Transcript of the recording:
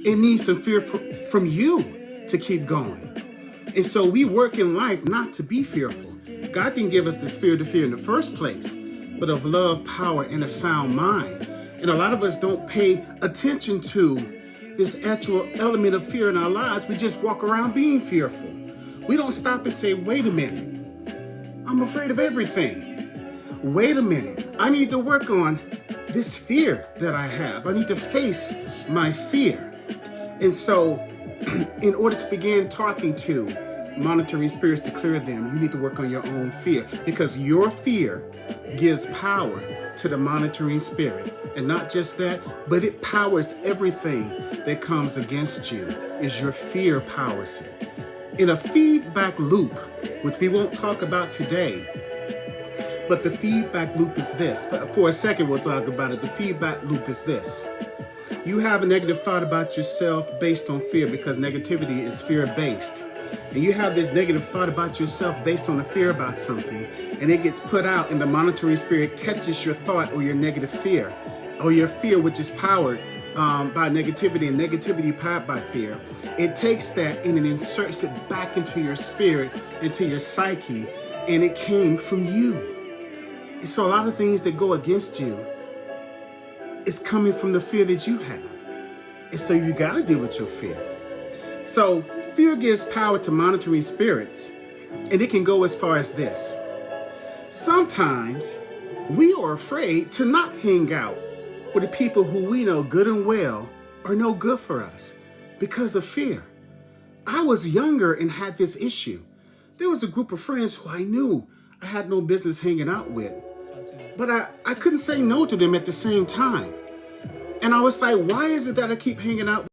It needs some fear from you to keep going. And so we work in life not to be fearful. God didn't give us the spirit of fear in the first place, but of love, power, and a sound mind. And a lot of us don't pay attention to this actual element of fear in our lives. We just walk around being fearful. We don't stop and say, wait a minute, I'm afraid of everything. Wait a minute, I need to work on this fear that I have. I need to face my fear. And so in order to begin talking to monitoring spirits to clear them, you need to work on your own fear, because your fear gives power to the monitoring spirit. And not just that, but it powers everything that comes against you. Is your fear powers it. In a feedback loop, which we won't talk about today, but the feedback loop is this. For a second, we'll talk about it. The feedback loop is this. You have a negative thought about yourself based on fear, because negativity is fear-based. And you have this negative thought about yourself based on a fear about something, and it gets put out, and the monitoring spirit catches your thought or your negative fear, or your fear, which is powered by negativity, and negativity powered by fear. It takes that and it inserts it back into your spirit, into your psyche, and it came from you. And so a lot of things that go against you is coming from the fear that you have. And so you got to deal with your fear. So fear gives power to monitoring spirits, and it can go as far as this. Sometimes we are afraid to not hang out with the people who we know good and well are no good for us because of fear. I was younger and had this issue. There was a group of friends who I knew I had no business hanging out with, but I couldn't say no to them at the same time. And I was like, why is it that I keep hanging out with